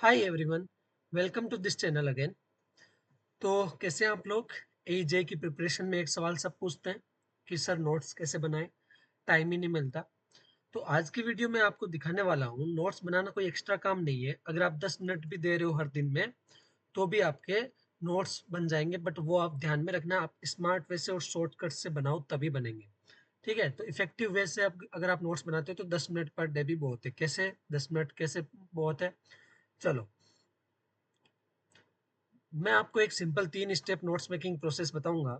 Hi everyone, welcome to this channel again. तो कैसे हैं आप लोग? एजे की प्रिपरेशन में एक सवाल सब पूछते हैं कि सर नोट्स कैसे बनाएं, टाइम ही नहीं मिलता। तो आज की वीडियो में आपको दिखाने वाला हूँ, नोट्स बनाना कोई एक्स्ट्रा काम नहीं है। अगर आप 10 मिनट भी दे रहे हो हर दिन में तो भी आपके नोट्स बन जाएंगे, बट वो आप ध्यान में रखना, आप स्मार्ट वे से और शॉर्टकट से बनाओ तभी बनेंगे। ठीक है, तो इफेक्टिव वे से आप अगर आप नोट्स बनाते हो तो 10 मिनट पर डे भी बहुत है। कैसे 10 मिनट कैसे बहुत है? चलो, मैं आपको एक simple 3 step notes making process बताऊंगा।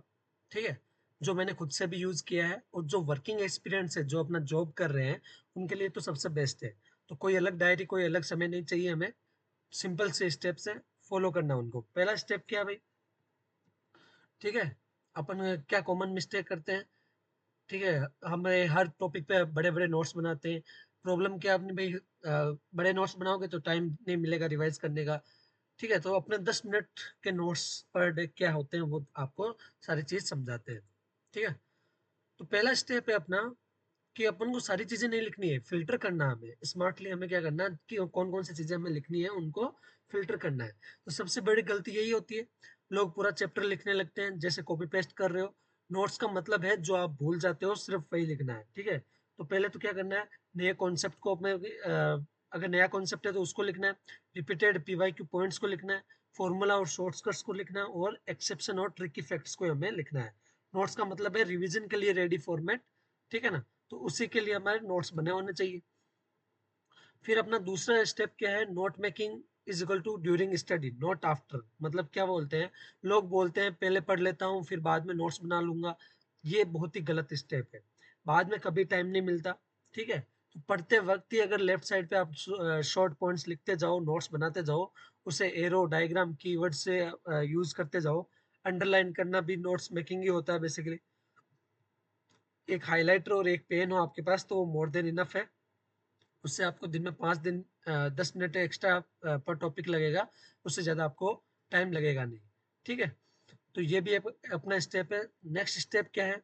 ठीक है, जो मैंने खुद से भी यूज किया है और जो वर्किंग एक्सपीरियंस है, जो अपना जॉब कर रहे हैं उनके लिए तो सबसे बेस्ट है। तो कोई अलग डायरी, कोई अलग समय नहीं चाहिए हमें, सिंपल से स्टेप्स है, फॉलो करना उनको। पहला स्टेप क्या है भाई? ठीक है, अपन क्या कॉमन मिस्टेक करते हैं? ठीक है, हमें हर टॉपिक पे बड़े बड़े नोट्स बनाते हैं। प्रॉब्लम क्या है अपनी भाई, बड़े नोट्स बनाओगे तो टाइम नहीं मिलेगा रिवाइज करने का। ठीक है, तो अपने 10 मिनट के नोट्स पर डे क्या होते हैं वो आपको सारी चीज समझाते हैं। ठीक है, तो पहला स्टेप है अपना कि अपन को सारी चीजें नहीं लिखनी है, फिल्टर करना है हमें स्मार्टली। हमें क्या करना है कि कौन कौन सी चीजें हमें लिखनी है उनको फिल्टर करना है। तो सबसे बड़ी गलती यही होती है, लोग पूरा चैप्टर लिखने लगते हैं जैसे कॉपी पेस्ट कर रहे हो। नोट्स का मतलब है जो आप भूल जाते हो सिर्फ वही लिखना है। ठीक है, तो पहले तो क्या करना है, नए कॉन्सेप्ट को अपने अगर नया कॉन्सेप्ट है तो उसको लिखना है, रिपीटेड पीवाईक्यू पॉइंट्स को लिखना है, फॉर्मूला और शॉर्टकट्स को लिखना है, और एक्सेप्शन और ट्रिकी फैक्ट्स को हमें लिखना है। नोट्स का मतलब है रिवीजन के लिए रेडी फॉर्मेट। ठीक है ना, तो उसी के लिए हमारे नोट्स बने होने चाहिए। फिर अपना दूसरा स्टेप क्या है, note making is equal to during study note after. मतलब क्या बोलते हैं लोग, बोलते हैं पहले पढ़ लेता हूँ फिर बाद में नोट्स बना लूंगा। ये बहुत ही गलत स्टेप है, बाद में कभी टाइम नहीं मिलता। ठीक है, तो पढ़ते वक्त ही अगर लेफ्ट साइड पे आप शॉर्ट पॉइंट्स लिखते जाओ, नोट्स बनाते जाओ, उसे एरो डायग्राम कीवर्ड से यूज करते जाओ। अंडरलाइन करना भी नोट्स मेकिंग ही होता है बेसिकली। एक हाइलाइटर और एक पेन हो आपके पास तो वो मोर देन इनफ है। उससे आपको दिन में 5 दिन 10 मिनट एक्स्ट्रा पर टॉपिक लगेगा, उससे ज़्यादा आपको टाइम लगेगा नहीं। ठीक है, तो ये भी अपना स्टेप है। नेक्स्ट स्टेप क्या है,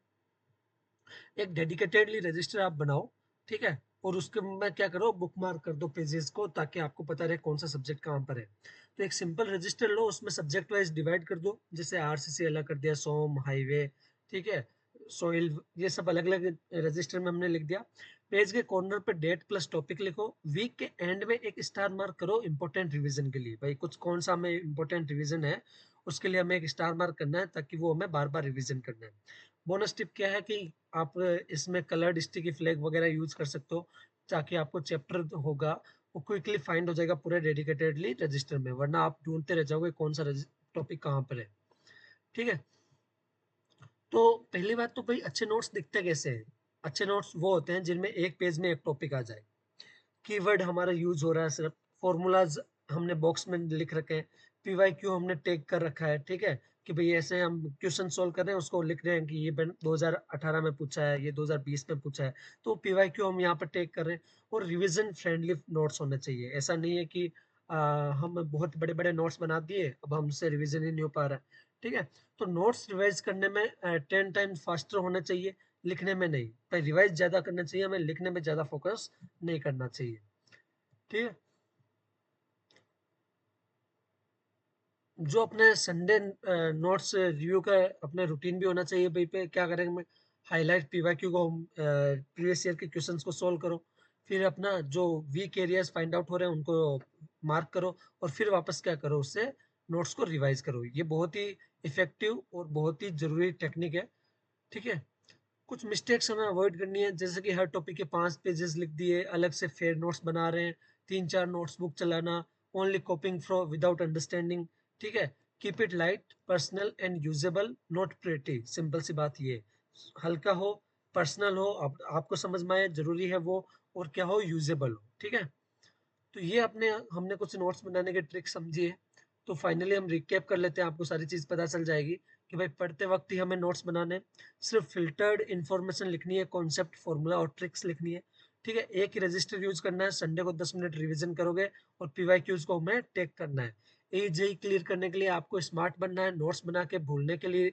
एक डेडिकेटेडली रजिस्टर आप बनाओ। ठीक है, और उसके में क्या करो, बुक मार्क कर दो पेजेस को, ताकि आपको पता रहे कौन सा सब्जेक्ट कहाँ पर है। तो एक सिंपल रजिस्टर लो, उसमें सब्जेक्ट वाइज डिवाइड कर दो, जैसे आरसीसी अलग कर दिया, सोम हाईवे, ठीक है, सोइल, ये सब अलग अलग रजिस्टर में हमने लिख दिया। पेज के कॉर्नर पे डेट प्लस टॉपिक लिखो। वीक के एंड में एक स्टार मार्क करो इंपॉर्टेंट रिवीजन के लिए, भाई कुछ कौन सा हमें इंपॉर्टेंट रिवीजन है उसके लिए हमें एक स्टार मार्क करना है, ताकि वो हमें बार बार रिवीजन करना है। बोनस टिप क्या है कि आप इसमें कलर्ड स्टिकी फ्लैग वगैरह यूज कर सकते हो, ताकि आपको चैप्टर होगा वो क्विकली फाइंड हो जाएगा पूरे डेडिकेटेडली रजिस्टर में, वरना आप ढूंढते रह जाओगे कौन सा टॉपिक कहाँ पर है। ठीक है, तो पहली बात तो भाई, अच्छे नोट्स दिखते कैसे हैं? अच्छे नोट्स वो होते हैं जिनमें एक पेज में एक टॉपिक आ जाए, कीवर्ड हमारा यूज हो रहा है सिर्फ, फॉर्मूलाज हमने बॉक्स में लिख रखे हैं, पीवाईक्यू हमने टेक कर रखा है। ठीक है, कि भाई ऐसे हम क्वेश्चन सोल्व कर रहे हैं, उसको लिख रहे हैं कि ये 2018 में पूछा है, ये 2020 में पूछा है, तो पीवाईक्यू हम यहाँ पर टेक कर रहे हैं। और रिवीजन फ्रेंडली नोट्स होने चाहिए, ऐसा नहीं है कि हम बहुत बड़े बड़े नोट्स बना दिए अब हमसे रिवीजन ही नहीं हो पा रहा है। ठीक है, तो नोट्स रिवाइज करने में 10 टाइम्स फास्टर होना चाहिए, लिखने में नहीं। भाई रिवाइज ज्यादा करना चाहिए हमें, लिखने में ज्यादा फोकस नहीं करना चाहिए। ठीक है, जो अपने संडे नोट्स रिव्यू का अपने रूटीन भी होना चाहिए भाई। पे क्या करेंगे मैं, हाईलाइट पीवाईक्यू को, प्रीवियस ईयर के क्वेश्चंस को सोल्व करो, फिर अपना जो वीक एरियाज फाइंड आउट हो रहे हैं उनको मार्क करो, और फिर वापस क्या करो, उससे नोट्स को रिवाइज करो। ये बहुत ही इफेक्टिव और बहुत ही जरूरी टेक्निक है। ठीक है, कुछ मिस्टेक्स हमें अवॉइड करनी है, जैसे कि हर टॉपिक के 5 पेजेस लिख दिए, अलग से फेयर नोट्स बना रहे हैं, 3 4 नोट्स बुक चलाना, only copying from without understanding. ठीक है, keep it light personal and usable not pretty. Simple सी बात ये, हल्का हो, पर्सनल हो, आपको समझ में आए जरूरी है वो, और क्या हो, यूजेबल हो। ठीक है, तो ये अपने हमने कुछ नोट्स बनाने के ट्रिक समझी है। तो फाइनली हम रिकैप कर लेते हैं, आपको सारी चीज पता चल जाएगी कि भाई पढ़ते वक्त ही हमें नोट्स बनाने हैं। सिर्फ फिल्टर्ड इन्फॉर्मेशन लिखनी है, कॉन्सेप्ट फॉर्मूला और ट्रिक्स लिखनी है। ठीक है, एक ही रजिस्टर यूज करना है, संडे को 10 मिनट रिवीजन करोगे, और पीवाईक्यूज को हमें टेक करना है। एजेई क्लियर करने के लिए आपको स्मार्ट बनना है, नोट्स बना के भूलने के लिए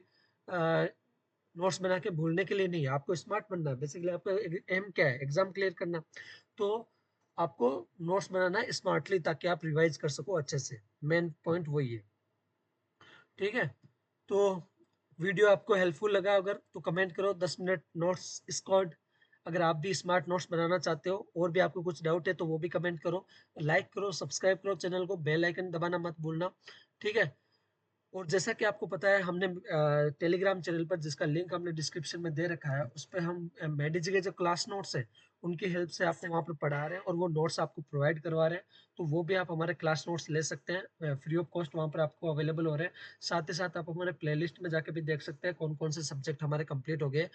नोट्स बना के भूलने के लिए नहीं, आपको स्मार्ट बनना है। बेसिकली आपका एम क्या है, एग्जाम क्लियर करना। तो आपको नोट्स बनाना है स्मार्टली, ताकि आप रिवाइज कर सको अच्छे से। मेन पॉइंट वही है, ठीक है। तो वीडियो आपको हेल्पफुल लगा अगर, तो कमेंट करो 10 मिनट नोट्स स्क्वाड। अगर आप भी स्मार्ट नोट्स बनाना चाहते हो और भी आपको कुछ डाउट है तो वो भी कमेंट करो। लाइक करो, सब्सक्राइब करो चैनल को, बेल आइकन दबाना मत भूलना, ठीक है। और जैसा कि आपको पता है, हमने टेलीग्राम चैनल पर, जिसका लिंक हमने डिस्क्रिप्शन में दे रखा है, उस पर हम मेडिजी के जो क्लास नोट्स है उनकी हेल्प से आपको वहाँ पर पढ़ा रहे हैं और वो नोट्स आपको प्रोवाइड करवा रहे हैं। तो वो भी आप हमारे क्लास नोट्स ले सकते हैं, फ्री ऑफ कॉस्ट वहाँ पर आपको अवेलेबल हो रहे हैं। साथ ही साथ आप हमारे प्लेलिस्ट में जाके भी देख सकते हैं कौन कौन से सब्जेक्ट हमारे कंप्लीट हो गए।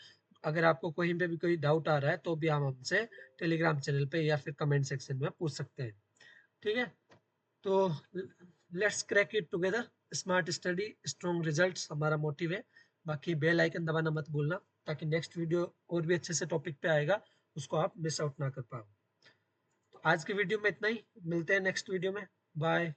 अगर आपको कहीं पे भी कोई डाउट आ रहा है तो भी हम हमसे टेलीग्राम चैनल पे या फिर कमेंट सेक्शन में पूछ सकते हैं, ठीक है। तो let's crack it together. Smart study strong results हमारा मोटिव है। बाकी बेल आइकन दबाना मत भूलना, ताकि नेक्स्ट वीडियो और भी अच्छे से टॉपिक पे आएगा, उसको आप मिस आउट ना कर पाओ। तो आज के वीडियो में इतना ही, मिलते हैं नेक्स्ट वीडियो में। बाय।